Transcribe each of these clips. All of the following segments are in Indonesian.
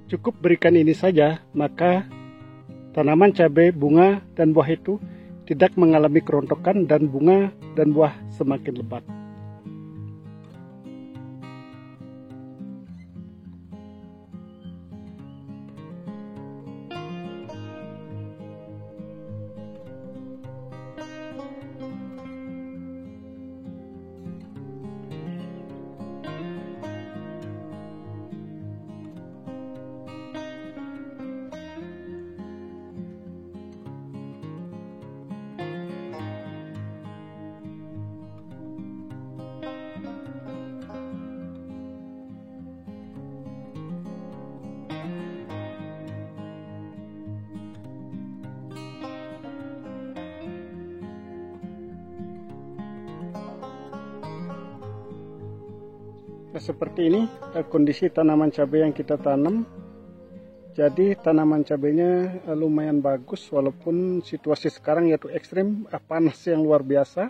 Cukup berikan ini saja, maka tanaman cabai, bunga, dan buah itu tidak mengalami kerontokan dan bunga dan buah semakin lebat. Nah, seperti ini kondisi tanaman cabai yang kita tanam. Jadi tanaman cabainya lumayan bagus walaupun situasi sekarang yaitu ekstrim, panas yang luar biasa.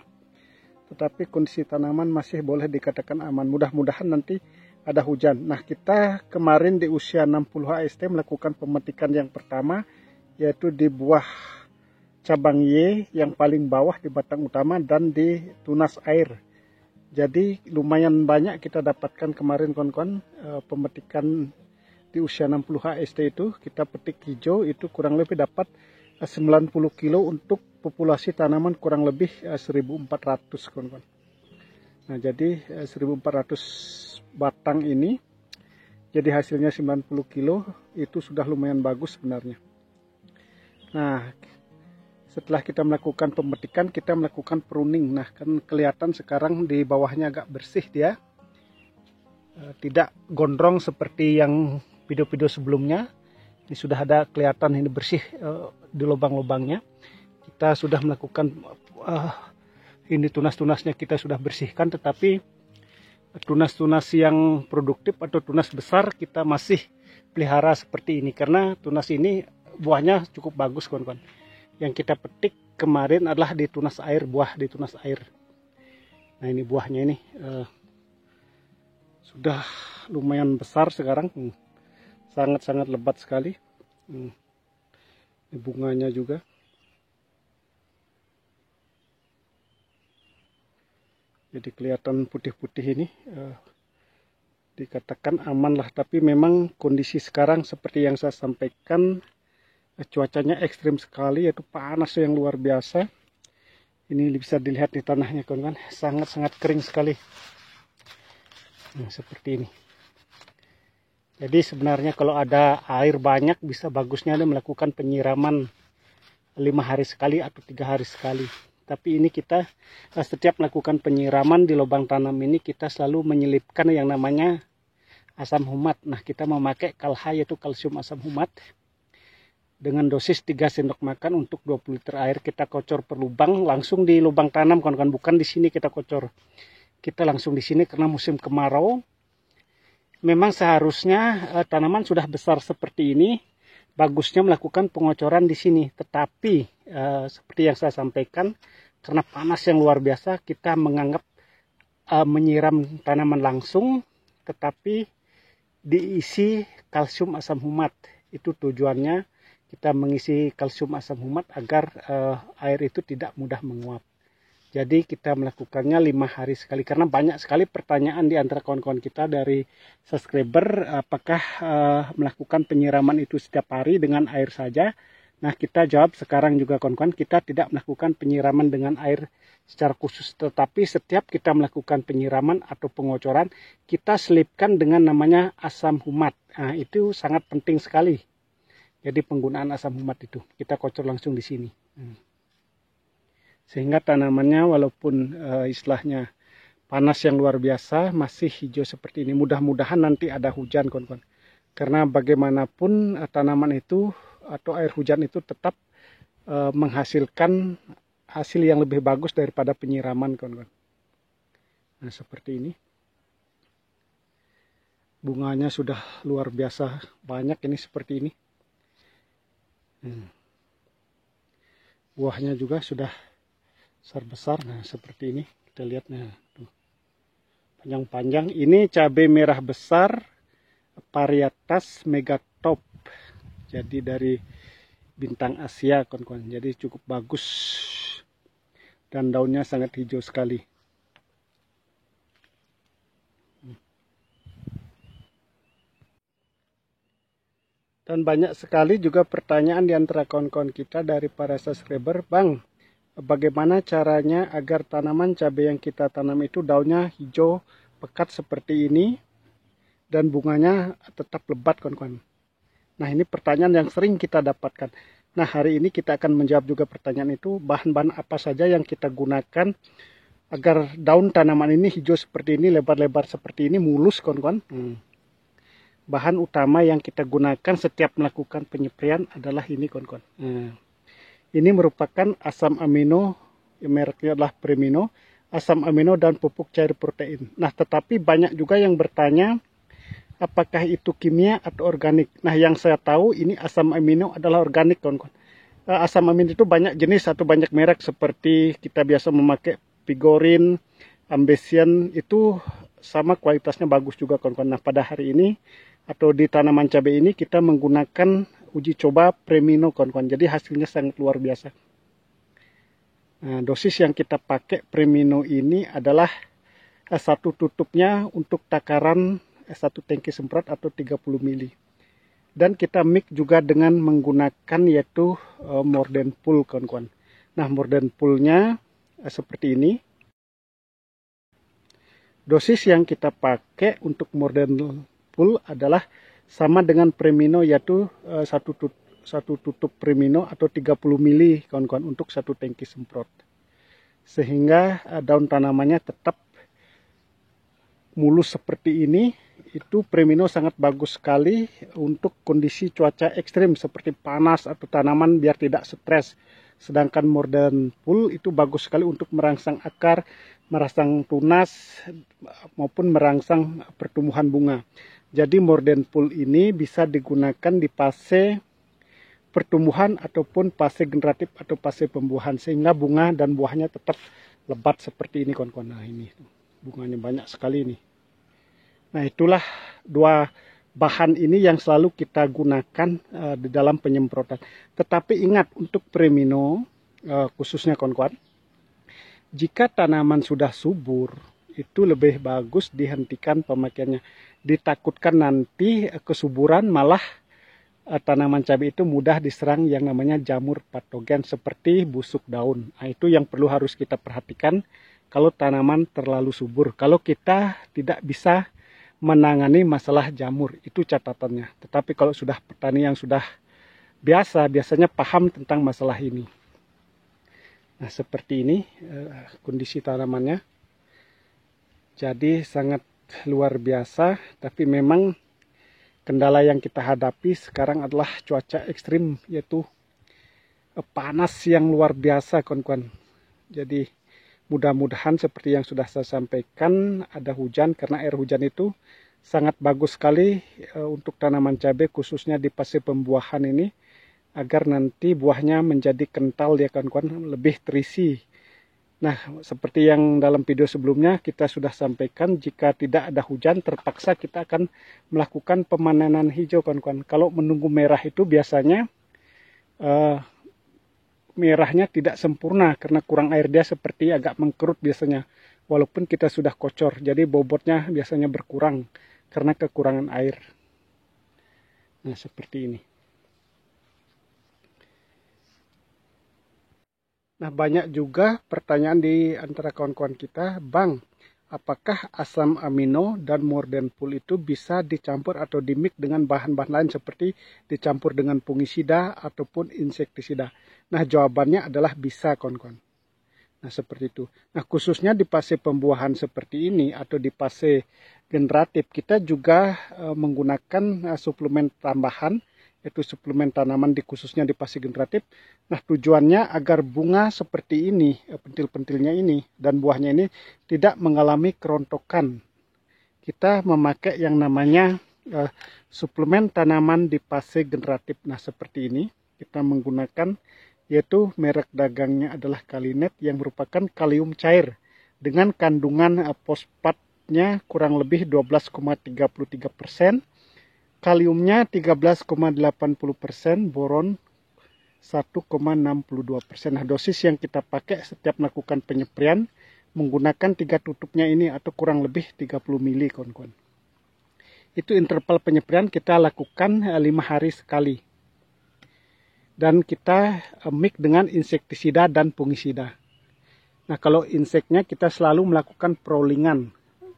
Tetapi kondisi tanaman masih boleh dikatakan aman. Mudah-mudahan nanti ada hujan. Nah, kita kemarin di usia 60 HST melakukan pemetikan yang pertama, yaitu di buah cabang Y yang paling bawah di batang utama dan di tunas air. Jadi lumayan banyak kita dapatkan kemarin kawan-kawan, pemetikan di usia 60 HST itu kita petik hijau itu kurang lebih dapat 90 kilo untuk populasi tanaman kurang lebih 1400 kawan-kawan. Nah, jadi 1400 batang ini jadi hasilnya 90 kilo itu sudah lumayan bagus sebenarnya. Nah, setelah kita melakukan pemetikan, kita melakukan pruning. Nah, kan kelihatan sekarang di bawahnya agak bersih dia. Tidak gondrong seperti yang video-video sebelumnya. Ini sudah ada kelihatan ini bersih di lubang-lubangnya. Kita sudah melakukan ini tunas-tunasnya kita sudah bersihkan, tetapi tunas-tunas yang produktif atau tunas besar kita masih pelihara seperti ini. Karena tunas ini buahnya cukup bagus kawan-kawan. Yang kita petik kemarin adalah di tunas air, buah di tunas air. Nah, ini buahnya ini sudah lumayan besar sekarang, sangat-sangat lebat sekali. Ini bunganya juga. Jadi kelihatan putih-putih ini, dikatakan aman lah. Tapi memang kondisi sekarang seperti yang saya sampaikan, cuacanya ekstrim sekali, yaitu panas yang luar biasa. Ini bisa dilihat di tanahnya kawan-kawan, sangat-sangat kering sekali. Nah, seperti ini. Jadi sebenarnya kalau ada air banyak bisa bagusnya melakukan penyiraman 5 hari sekali atau 3 hari sekali. Tapi ini kita setiap melakukan penyiraman di lubang tanam ini kita selalu menyelipkan yang namanya asam humat. Nah, kita memakai KALH yaitu kalsium asam humat. Dengan dosis 3 sendok makan untuk 20 liter air, kita kocor per lubang, langsung di lubang tanam kawan-kawan, bukan di sini kita kocor. Kita langsung di sini karena musim kemarau. Memang seharusnya tanaman sudah besar seperti ini, bagusnya melakukan pengocoran di sini. Tetapi seperti yang saya sampaikan, karena panas yang luar biasa, kita menganggap menyiram tanaman langsung, tetapi diisi kalsium asam humat. Itu tujuannya. Kita mengisi kalsium asam humat agar air itu tidak mudah menguap. Jadi kita melakukannya 5 hari sekali. Karena banyak sekali pertanyaan di antara kawan-kawan kita dari subscriber. Apakah melakukan penyiraman itu setiap hari dengan air saja? Nah, kita jawab sekarang juga kawan-kawan. Kita tidak melakukan penyiraman dengan air secara khusus. Tetapi setiap kita melakukan penyiraman atau pengocoran, kita selipkan dengan namanya asam humat. Nah, itu sangat penting sekali. Jadi penggunaan asam humat itu kita kocor langsung di sini, sehingga tanamannya walaupun istilahnya panas yang luar biasa masih hijau seperti ini. Mudah-mudahan nanti ada hujan kawan-kawan, karena bagaimanapun tanaman itu atau air hujan itu tetap menghasilkan hasil yang lebih bagus daripada penyiraman kawan-kawan. Nah, seperti ini. Bunganya sudah luar biasa banyak ini seperti ini. Buahnya juga sudah besar-besar. Nah, seperti ini kita lihat. Nah, panjang-panjang. Ini cabai merah besar varietas top. Jadi dari bintang Asia kawan-kawan. Jadi cukup bagus dan daunnya sangat hijau sekali. Dan banyak sekali juga pertanyaan di antara kawan-kawan kita dari para subscriber, Bang, bagaimana caranya agar tanaman cabai yang kita tanam itu daunnya hijau pekat seperti ini dan bunganya tetap lebat kawan-kawan. Nah, ini pertanyaan yang sering kita dapatkan. Nah, hari ini kita akan menjawab juga pertanyaan itu, bahan-bahan apa saja yang kita gunakan agar daun tanaman ini hijau seperti ini, lebar-lebar seperti ini, mulus kawan-kawan. Bahan utama yang kita gunakan setiap melakukan penyepraian adalah ini kawan-kawan. Ini merupakan asam amino, mereknya adalah Premino, asam amino dan pupuk cair protein. Nah, tetapi banyak juga yang bertanya apakah itu kimia atau organik. Nah, yang saya tahu ini asam amino adalah organik kawan-kawan. Asam amino itu banyak jenis atau banyak merek, seperti kita biasa memakai Pigorin, Ambesian, itu sama kualitasnya bagus juga kawan-kawan. Nah, pada hari ini atau di tanaman cabai ini kita menggunakan uji coba Premino kawan-kawan. Jadi hasilnya sangat luar biasa. Nah, dosis yang kita pakai Premino ini adalah satu tutupnya untuk takaran satu tangki semprot atau 30 ml. Dan kita mix juga dengan menggunakan yaitu Mordenpool kawan-kawan. Nah, Mordenpoolnya seperti ini. Dosis yang kita pakai untuk Mordenpool adalah sama dengan Premino, yaitu satu tutup Premino atau 30 ml kawan-kawan untuk satu tangki semprot. Sehingga daun tanamannya tetap mulus seperti ini. Itu Premino sangat bagus sekali untuk kondisi cuaca ekstrim seperti panas atau tanaman biar tidak stres. Sedangkan Mordenpool itu bagus sekali untuk merangsang akar, merangsang tunas maupun merangsang pertumbuhan bunga. Jadi Mordenpool ini bisa digunakan di fase pertumbuhan ataupun fase generatif atau fase pembuahan, sehingga bunga dan buahnya tetap lebat seperti ini kawan-kawan. Nah, ini bunganya banyak sekali nih. Nah, itulah dua bahan ini yang selalu kita gunakan di dalam penyemprotan. Tetapi ingat, untuk Premino khususnya kawan-kawan, jika tanaman sudah subur, itu lebih bagus dihentikan pemakaiannya. Ditakutkan nanti kesuburan malah tanaman cabai itu mudah diserang yang namanya jamur patogen seperti busuk daun. Nah, itu yang perlu harus kita perhatikan kalau tanaman terlalu subur. Kalau kita tidak bisa menangani masalah jamur, itu catatannya. Tetapi kalau sudah petani yang sudah biasanya paham tentang masalah ini. Nah, seperti ini kondisi tanamannya. Jadi sangat luar biasa, tapi memang kendala yang kita hadapi sekarang adalah cuaca ekstrim, yaitu panas yang luar biasa kawan-kawan. Jadi mudah-mudahan seperti yang sudah saya sampaikan, ada hujan, karena air hujan itu sangat bagus sekali untuk tanaman cabai, khususnya di fase pembuahan ini, agar nanti buahnya menjadi kental ya kawan-kawan, lebih terisi. Nah, seperti yang dalam video sebelumnya kita sudah sampaikan, jika tidak ada hujan terpaksa kita akan melakukan pemanenan hijau kawan-kawan. Kalau menunggu merah itu biasanya merahnya tidak sempurna karena kurang air, dia seperti agak mengkerut biasanya. Walaupun kita sudah kocor, jadi bobotnya biasanya berkurang karena kekurangan air. Nah, seperti ini. Nah, banyak juga pertanyaan di antara kawan-kawan kita, Bang, apakah asam amino dan Mordenpool itu bisa dicampur atau dimix dengan bahan-bahan lain seperti dicampur dengan fungisida ataupun insektisida? Nah, jawabannya adalah bisa kawan-kawan. Nah, seperti itu. Nah, khususnya di fase pembuahan seperti ini atau di fase generatif, kita juga menggunakan suplemen tambahan, yaitu suplemen tanaman khususnya di fase generatif. Nah, tujuannya agar bunga seperti ini, pentil-pentilnya ini, dan buahnya ini tidak mengalami kerontokan. Kita memakai yang namanya suplemen tanaman di fase generatif. Nah, seperti ini kita menggunakan, yaitu merek dagangnya adalah Kalinet, yang merupakan kalium cair dengan kandungan fosfatnya kurang lebih 12,33%. kaliumnya 13,80%, boron 1,62%. Nah, dosis yang kita pakai setiap melakukan penyemprian menggunakan 3 tutupnya ini atau kurang lebih 30 mili, kawan-kawan. Itu interval penyemprian kita lakukan 5 hari sekali. Dan kita mix dengan insektisida dan fungisida. Nah, kalau inseknya kita selalu melakukan perolingan.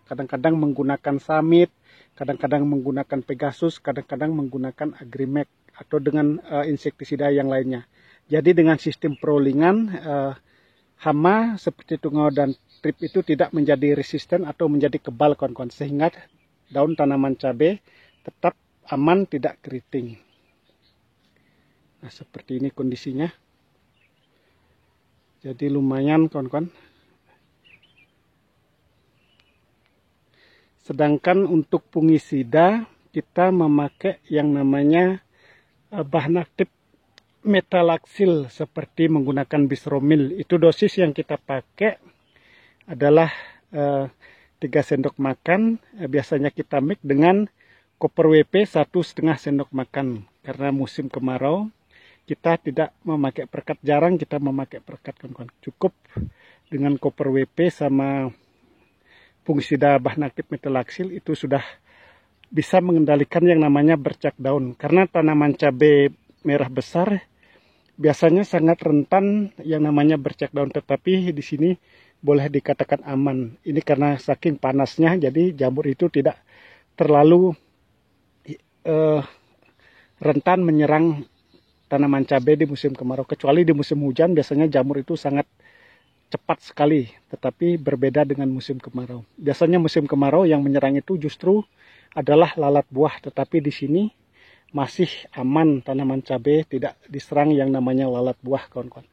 Kadang-kadang menggunakan Samit, kadang-kadang menggunakan Pegasus, kadang-kadang menggunakan Agrimek atau dengan insektisida yang lainnya. Jadi dengan sistem perolingan, hama seperti tungau dan trip itu tidak menjadi resisten atau menjadi kebal, kawan-kawan, sehingga daun tanaman cabai tetap aman, tidak keriting. Nah, seperti ini kondisinya. Jadi lumayan, kawan-kawan. Sedangkan untuk fungisida kita memakai yang namanya bahan aktif metalaxyl seperti menggunakan bisromil. Itu dosis yang kita pakai adalah 3 sendok makan. Biasanya kita mix dengan koper WP 1,5 sendok makan. Karena musim kemarau kita tidak memakai perekat, jarang kita memakai perekat, kawan-kawan. Cukup dengan koper WP sama fungisida bahan aktif metalaxyl itu sudah bisa mengendalikan yang namanya bercak daun. Karena tanaman cabai merah besar biasanya sangat rentan yang namanya bercak daun, tetapi di sini boleh dikatakan aman. Ini karena saking panasnya, jadi jamur itu tidak terlalu rentan menyerang tanaman cabai di musim kemarau. Kecuali di musim hujan biasanya jamur itu sangat cepat sekali, tetapi berbeda dengan musim kemarau. Biasanya musim kemarau yang menyerang itu justru adalah lalat buah, tetapi di sini masih aman tanaman cabai, tidak diserang yang namanya lalat buah, kawan-kawan.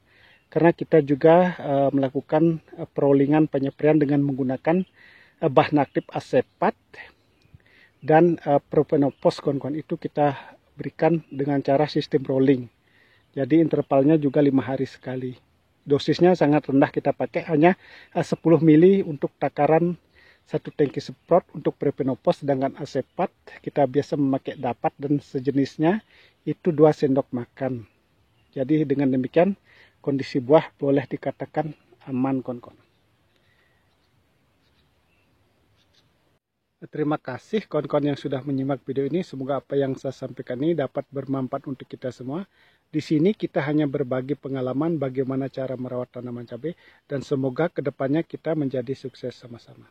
Karena kita juga melakukan perolingan penyemprian dengan menggunakan bahan aktif asepat dan propenopos, kawan-kawan. Itu kita berikan dengan cara sistem rolling. Jadi intervalnya juga 5 hari sekali. Dosisnya sangat rendah, kita pakai hanya 10 mili untuk takaran 1 tangki semprot untuk propenopos, sedangkan asepat kita biasa memakai dapat dan sejenisnya itu 2 sendok makan. Jadi dengan demikian kondisi buah boleh dikatakan aman, kawan-kawan. Terima kasih kawan-kawan yang sudah menyimak video ini. Semoga apa yang saya sampaikan ini dapat bermanfaat untuk kita semua. Di sini kita hanya berbagi pengalaman bagaimana cara merawat tanaman cabai, dan semoga kedepannya kita menjadi sukses sama-sama.